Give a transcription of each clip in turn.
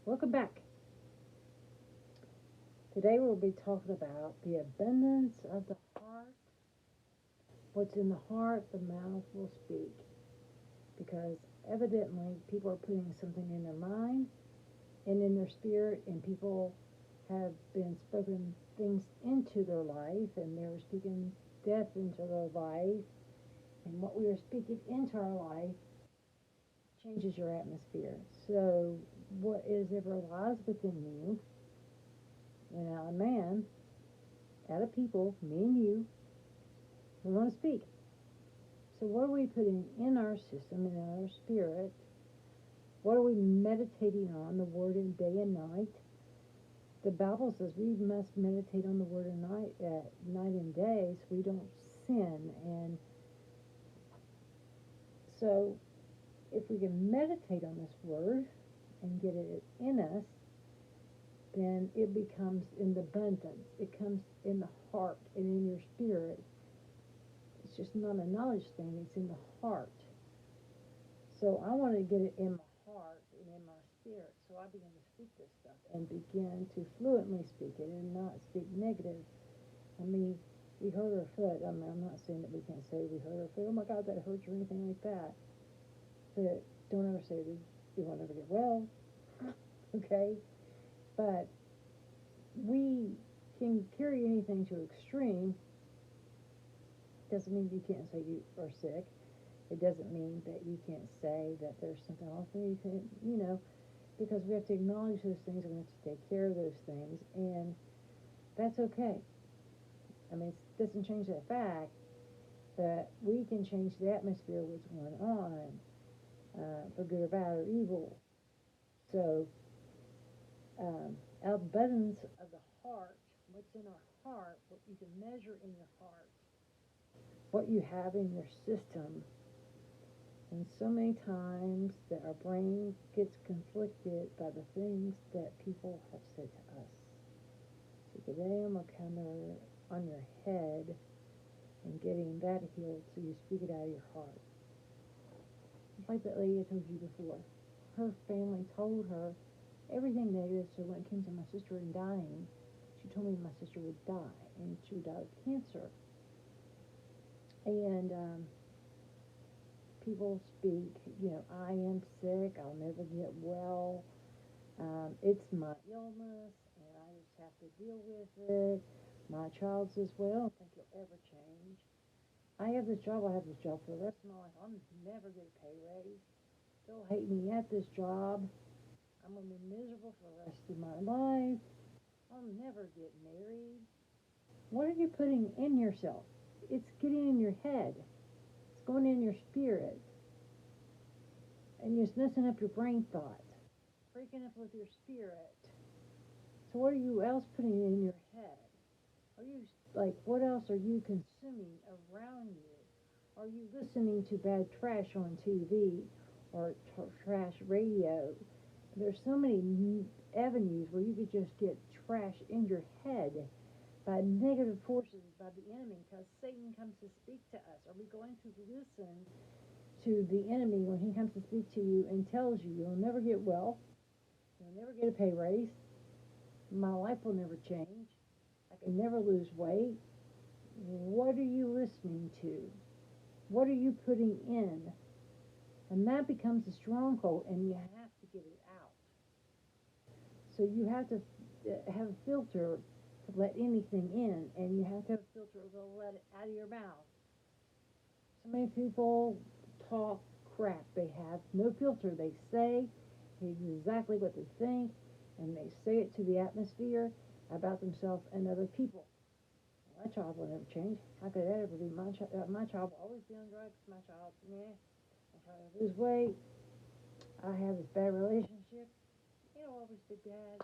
Welcome back. Today we'll be talking about the abundance of the heart. What's in the heart, the mouth will speak. Because evidently people are putting something in their mind and in their spirit, and people have been spoken things into their life, and they're speaking death into their life. And what we are speaking into our life changes your atmosphere. So, what is ever lies within you, and out of man, out of people, me and you, we want to speak. So, what are we putting in our system and in our spirit? What are we meditating on, the Word in day and night? The Bible says we must meditate on the Word in night and day, so we don't sin. And so, if we can meditate on this Word and get it in us, then it becomes in the abundance. It comes in the heart and in your spirit. It's just not a knowledge thing, it's in the heart. So I want to get it in my heart and in my spirit. So I began to speak this stuff and begin to fluently speak it and not speak negative. I mean, we hurt our foot. I mean, I'm not saying that we can't say we hurt our foot. Oh my God, that hurts or anything like that. But don't ever say we won't ever get well. Okay? But we can carry anything to extreme. Doesn't mean you can't say you are sick. It doesn't mean that you can't say that there's something else that you can, because we have to acknowledge those things and we have to take care of those things, and that's okay. I mean, it doesn't change that fact that we can change the atmosphere, what's going on, for good or bad or evil. So, abundance of the heart, what's in our heart, what you can measure in your heart, what you have in your system. And so many times that our brain gets conflicted by the things that people have said to us. So today I'm going to come on your head and getting that healed so you speak it out of your heart. It's like that lady I told you before. Her family told her everything negative, so when it came to my sister and dying, she told me my sister would die, and she would die of cancer. And people speak, I am sick, I'll never get well, it's my illness, and I just have to deal with it. My child says, well, I don't think you'll ever change. I have this job, for the rest of my life. I'll never get a pay raise. They'll hate me at this job. I'm going to be miserable for the rest of my life. I'll never get married. What are you putting in yourself? It's getting in your head. It's going in your spirit. And you're just messing up your brain thought, breaking up with your spirit. So what are you else putting in your head? Are you, like, what else are you consuming around you? Are you listening to bad trash on TV or trash radio? There's so many avenues where you could just get trash in your head by negative forces, by the enemy, because Satan comes to speak to us. Are we going to listen to the enemy when he comes to speak to you and tells you you'll never get well, you'll never get a pay raise, my life will never change, I can never lose weight? What are you listening to? What are you putting in? And that becomes a stronghold, and you have to get it out. So you have to have a filter to let anything in, and you have to have a filter to let it out of your mouth. So many people talk crap. They have no filter. They say exactly what they think, and they say it to the atmosphere about themselves and other people. My child will never change. How could that ever be? My child will always be on drugs. My child, I'm trying to lose weight. I have this bad relationship. It'll always be bad.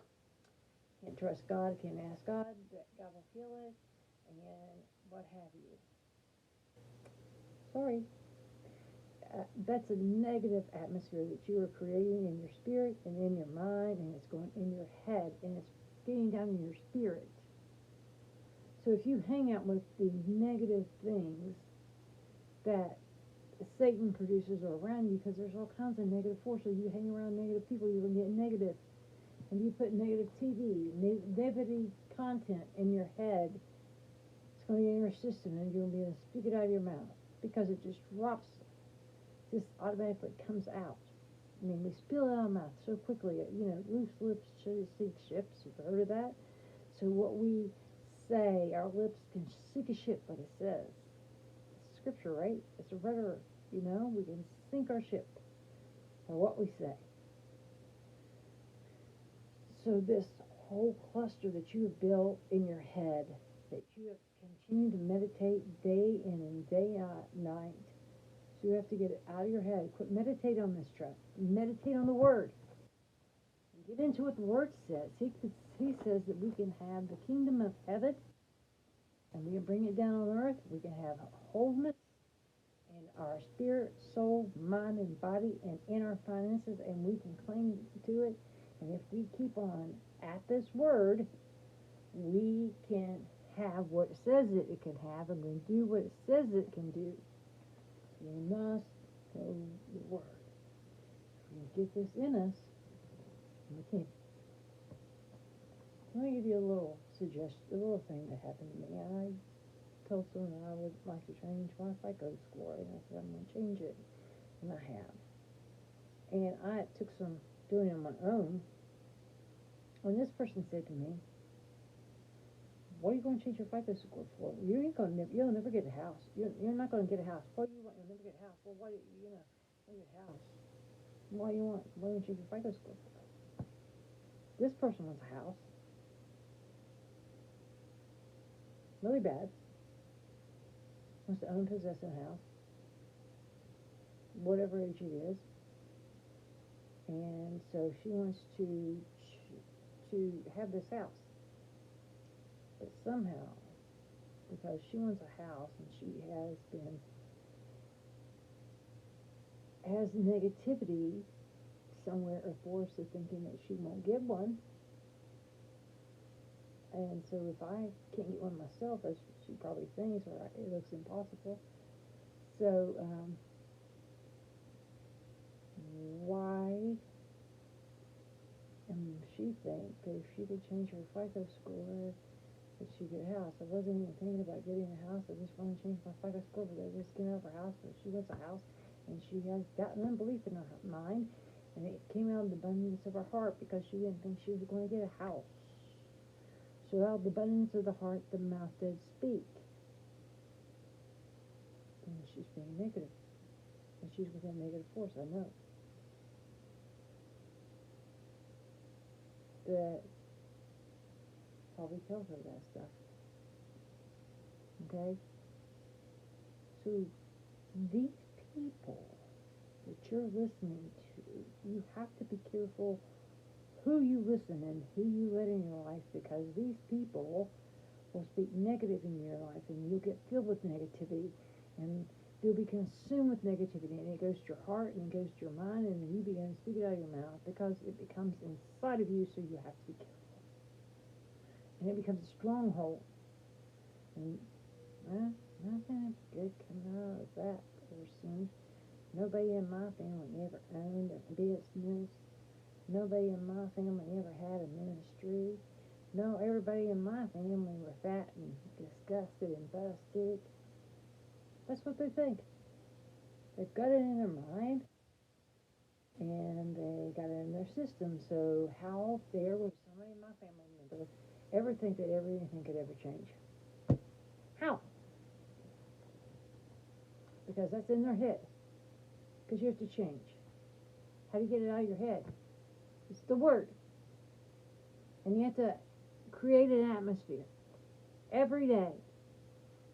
Can't trust God. Can't ask God that God will heal it, and what have you. Sorry. That's a negative atmosphere that you are creating in your spirit and in your mind, and it's going in your head, and it's getting down in your spirit. So if you hang out with the negative things that Satan produces around you, because there's all kinds of negative forces. You hang around negative people, you're going to get negative. And you put negative TV, negative content in your head, it's going to get in your system and you're going to be able to speak it out of your mouth because it just drops, just automatically comes out. I mean, we spill it out of our mouth so quickly. Loose lips sink ships. You've heard of that? So what we say, our lips can sink a ship, like it says. It's scripture, right? It's a rudder. We can sink our ship by what we say. So this whole cluster that you have built in your head, that you have continued to meditate day in and day out, night. So you have to get it out of your head. Quit meditate on this stuff. Meditate on the Word. Get into what the Word says. He says that we can have the kingdom of heaven, and we can bring it down on earth. We can have wholeness in our spirit, soul, mind, and body, and in our finances, and we can cling to it. And if we keep on at this Word, we can have what it says that it can have, and we can do what it says it can do. We must know the Word. If we get this in us, we can. Let me give you a little suggestion, a little thing that happened to me. I told someone I would like to change my FICO score, and I said I'm going to change it, and I have. And I took some doing it on my own. When this person said to me, "What are you going to change your FICO score for? You'll never get a house. You're not going to get a house. What do you want? You'll never get a house. Well, why do you get a house? What do you want? What do you want to change your FICO score for?" This person wants a house. Really bad. Wants to own, possess a house, whatever age it is, and so she wants to have this house. But somehow, because she wants a house and she has negativity somewhere or force of thinking that she won't get one. And so if I can't get one myself, as she probably thinks, or it looks impossible. So why she think that if she could change her FICO score, that she get a house? I wasn't even thinking about getting a house. I just want to change my FICO score, but I just get out of her house. But she wants a house, and she has got an unbelief in her mind, and it came out of the abundance of her heart because she didn't think she was going to get a house. So out of the abundance of the heart, the mouth did speak. And she's being negative. And she's with a negative force, I know. That probably tells her that stuff. Okay? So these people that you're listening to, you have to be careful who you listen and who you let in your life, because these people will speak negative in your life, and you'll get filled with negativity, and you'll be consumed with negativity, and it goes to your heart, and it goes to your mind, and then you begin to speak it out of your mouth because it becomes inside of you, so you have to be careful. And it becomes a stronghold. And nothing good coming out of that person. Nobody in my family ever owned a business. Nobody in my family ever had a ministry. No, everybody in my family were fat and disgusted and busted. That's what they think. They've got it in their mind, and they got it in their system. So how dare would somebody in my family member ever think that anything could ever change? How? Because that's in their head. Because you have to change. How do you get it out of your head? It's the Word. And you have to create an atmosphere every day.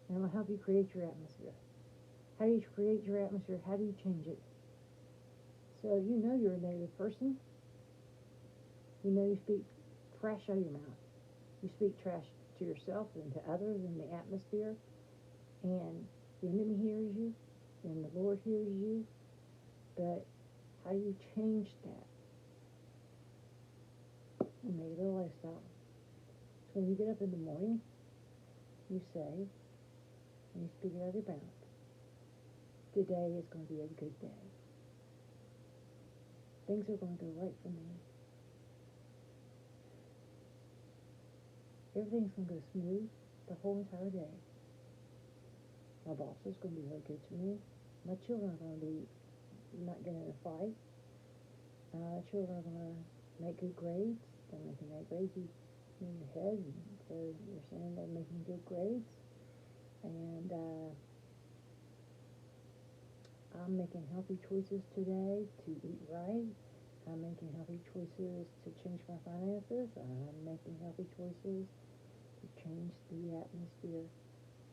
And it'll help you create your atmosphere. How do you create your atmosphere? How do you change it? So you know you're a negative person. You know you speak trash out of your mouth. You speak trash to yourself and to others in the atmosphere. And the enemy hears you. And the Lord hears you. But how do you change that? You make it a lifestyle. So when you get up in the morning, you say, and you speak it out of your mouth, today is going to be a good day. Things are going to go right for me. Everything's going to go smooth the whole entire day. My boss is going to be really good to me. My children are going to be not getting in a fight. Children are going to make good grades. They're making that grades in your head. You're saying they're making good grades. And I'm making healthy choices today to eat right. I'm making healthy choices to change my finances. I'm making healthy choices to change the atmosphere.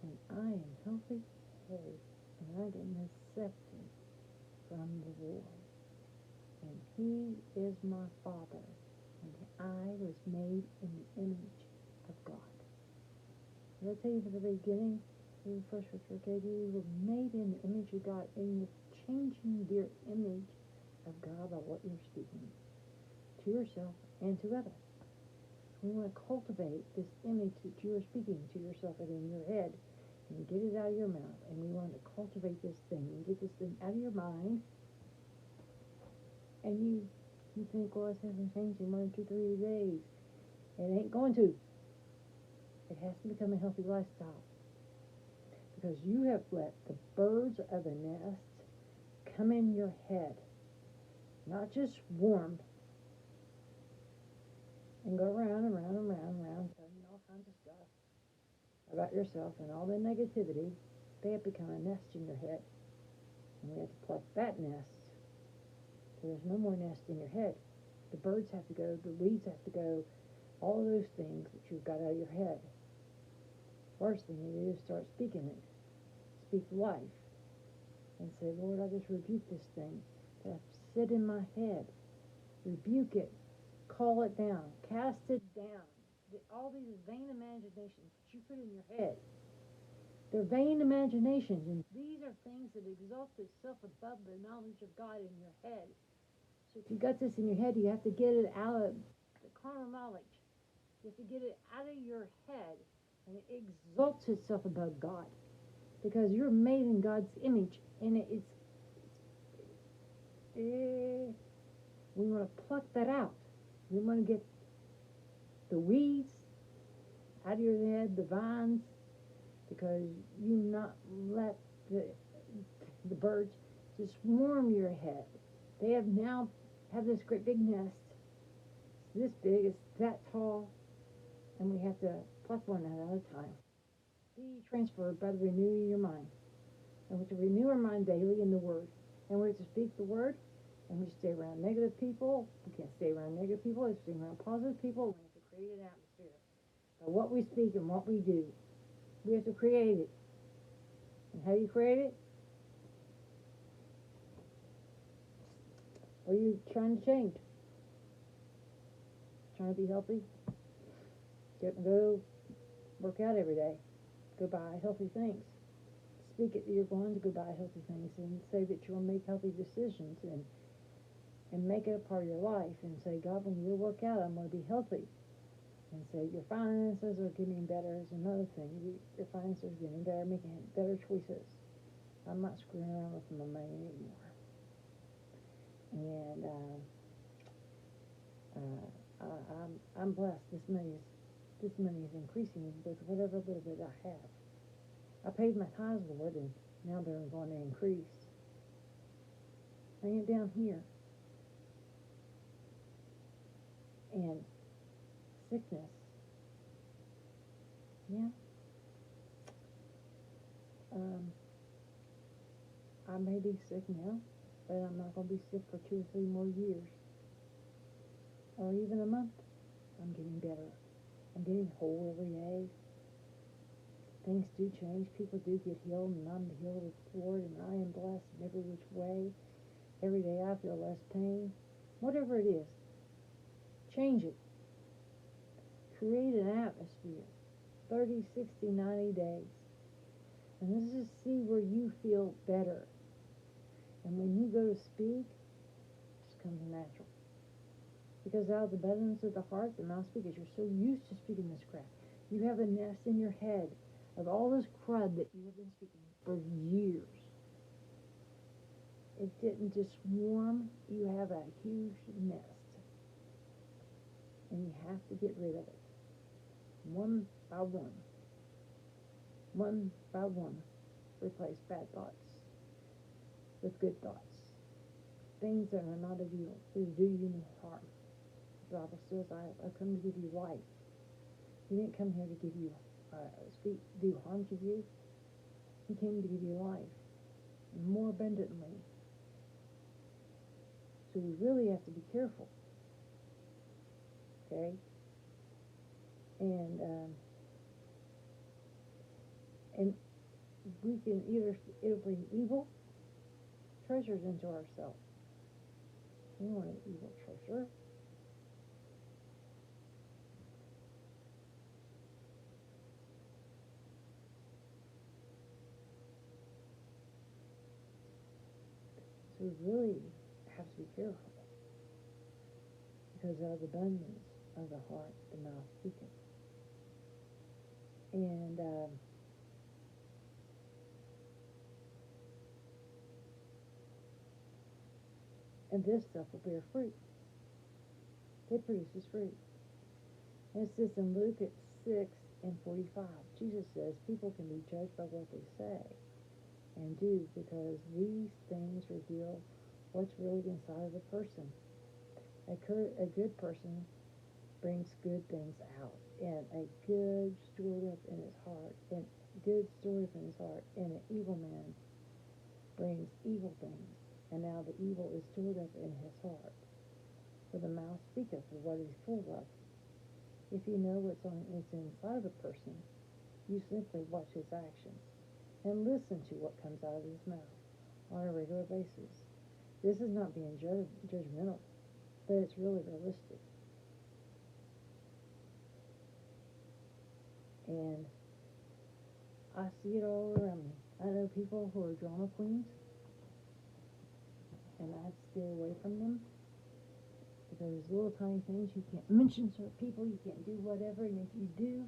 And I am healthy, whole, and I get accepted from the Lord. And He is my Father. And I was made in the image of God. Did I tell you from the beginning? The first scripture gave you, we were made in the image of God, and you're changing your image of God by what you're speaking to yourself and to others. We want to cultivate this image that you are speaking to yourself and in your head, and get it out of your mouth. And we want to cultivate this thing and get this thing out of your mind. And you think, well, this hasn't changed in 1, 2, 3 days. It ain't going to. It has to become a healthy lifestyle. Because you have let the birds of the nest come in your head, not just swarm, and go around and around and around and around, telling you all kinds of stuff about yourself and all the negativity. They have become a nest in your head, and we have to pluck that nest. So there's no more nest in your head. The birds have to go, the weeds have to go, all of those things that you've got out of your head. First thing you do is start speaking it. Speak life. And say, Lord, I just rebuke this thing that I've set in my head. Rebuke it. Call it down. Cast it down. All these vain imaginations that you put in your head. They're vain imaginations, and these are things that exalt itself above the knowledge of God in your head. So if you got this in your head, you have to get it out of the carnal knowledge. You have to get it out of your head, and it exalts itself above God. Because you're made in God's image, and we want to pluck that out. We want to get the weeds out of your head, the vines, because you not let the birds just swarm your head. They have this great big nest. It's this big, it's that tall, and we have to pluck one at a time. Be transferred by the renewing of your mind. And we have to renew our mind daily in the Word. And we have to speak the Word, and we stay around negative people. We can't stay around negative people. We have to stay around positive people. We have to create an atmosphere. By what we speak and what we do, we have to create it. And how do you create it? What are you trying to change? Trying to be healthy? Go work out every day. Go buy healthy things. Speak it that you're going to go buy healthy things, and say that you'll make healthy decisions, and make it a part of your life, and say, God, when you work out, I'm going to be healthy. And say, your finances are getting better is another thing. Your finances are getting better, making better choices. I'm not screwing around with my money anymore. And I'm blessed. This money is increasing with whatever little bit I have. I paid my tithes, Lord, and now they're going to increase. I ain't down here. And sickness. Yeah. I may be sick now, but I'm not going to be sick for 2 or 3 more years. Or even a month. I'm getting better. I'm getting whole every day. Things do change. People do get healed, and I'm healed of the Lord, and I am blessed in every which way. Every day I feel less pain. Whatever it is, change it. Create an atmosphere. 30, 60, 90 days. And this is see where you feel better. And when you go to speak, it just comes natural. Because out of the abundance of the heart, the mouth speaks. You're so used to speaking this crap. You have a nest in your head of all this crud that you have been speaking for years. It didn't just swarm. You have a huge nest. And you have to get rid of it. one by one by one, replace bad thoughts with good thoughts, things that are not of you, that do you no harm. The Bible says, I come to give you life. He didn't come here to give you, do harm to you. He came to give you life, more abundantly. So we really have to be careful, okay? And we can it'll bring evil treasures into ourselves. We don't want an evil treasure. So we really have to be careful, because out of the abundance of the heart, the mouth speaketh. And this stuff will bear fruit. It produces fruit. And it says in Luke at 6:45, Jesus says people can be judged by what they say and do, because these things reveal what's really inside of the person. A good person brings good things out, and a good stored up in his heart, and good stored up in his heart, and an evil man brings evil things, and now the evil is stored up in his heart. For the mouth speaketh of what he's full of. If you know what's inside of a person, you simply watch his actions and listen to what comes out of his mouth on a regular basis. This is not being judgmental, but it's really realistic. And I see it all around me. I know people who are drama queens, and I stay away from them, because there's little tiny things you can't mention certain people, you can't do whatever, and if you do,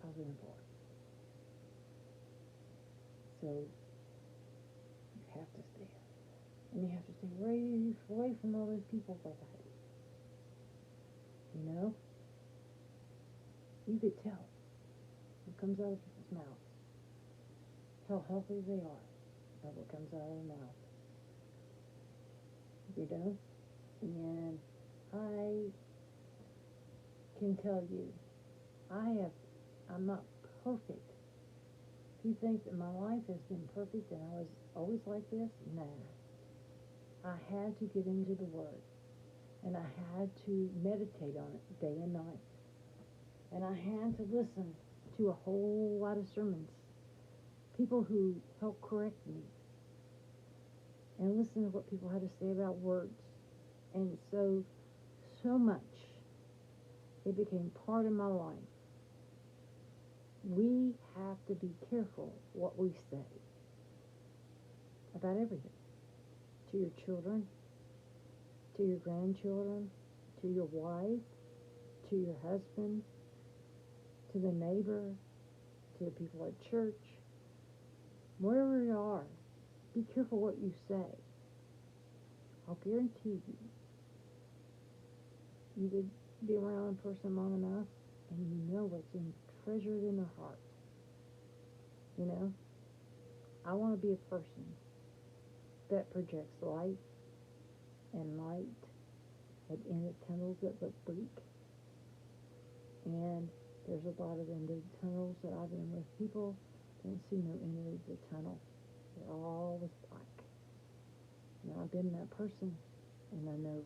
I'll be involved. So you have to stay out. And you have to stay right away from all those people like I do. You know? You could tell what comes out of people's mouths, how healthy they are by what comes out of their mouth. You know? And I can tell you, I'm not perfect. If you think that my life has been perfect and I was always like this, nah. I had to get into the Word, and I had to meditate on it day and night. And I had to listen to a whole lot of sermons, people who helped correct me, and listen to what people had to say about words. And so much, it became part of my life. We have to be careful what we say about everything. To your children, to your grandchildren, to your wife, to your husband, to the neighbor, to the people at church, wherever you are, be careful what you say. I'll guarantee you could be around a person long enough and you know what's treasured in their heart. You know, I want to be a person that projects light and light at end of tunnels that look bleak. And there's a lot of end of tunnels that I've been with people don't see no end of the tunnel. They're always black. And I've been that person, and I know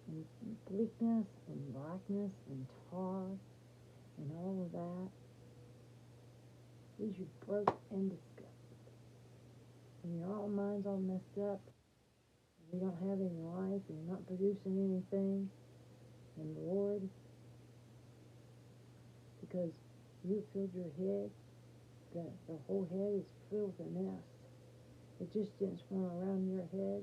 and bleakness and blackness and tar and all of that leaves you broke and disgusted. And your all mind's all messed up, and you don't have any life, and you're not producing anything in the Lord, because you filled your head, the whole head is filled with a nest. It just didn't swim around your head.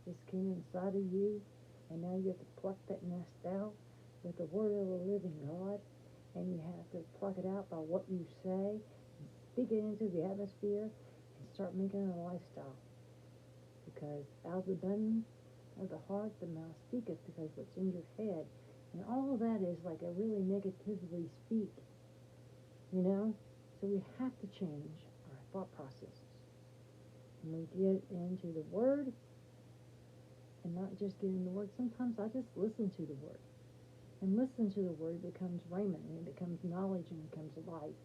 It came inside of you, and now you have to pluck that nest out with the word of the living God, and you have to pluck it out by what you say, and speak it into the atmosphere, and start making it a lifestyle. Because out of the abundance of the heart, the mouth speaketh, because what's in your head And all of that is like a really negatively speak, you know? So we have to change our thought processes. When we get into the Word, and not just get in the Word, sometimes I just listen to the Word. And listen to the Word becomes rhema, and it becomes knowledge, and it becomes life.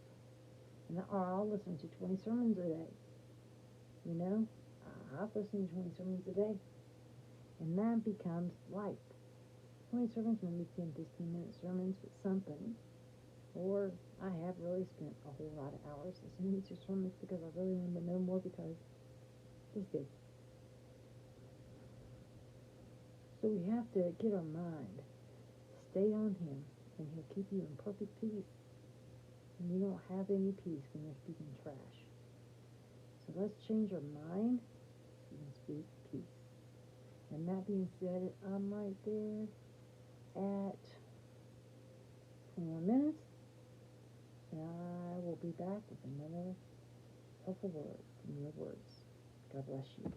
And or I'll listen to 20 sermons a day. You know, I've listened to 20 sermons a day, and that becomes life. 20 sermons, maybe 10, 15-minute sermons, but something. Or I have really spent a whole lot of hours listening to sermons because I really wanted to know more, because it's good. So we have to get our mind, stay on Him, and He'll keep you in perfect peace. And you don't have any peace when you're speaking trash. So let's change our mind so we can speak peace. And that being said, I'm right there at 21 minutes. And I will be back with another helpful word from your words. God bless you.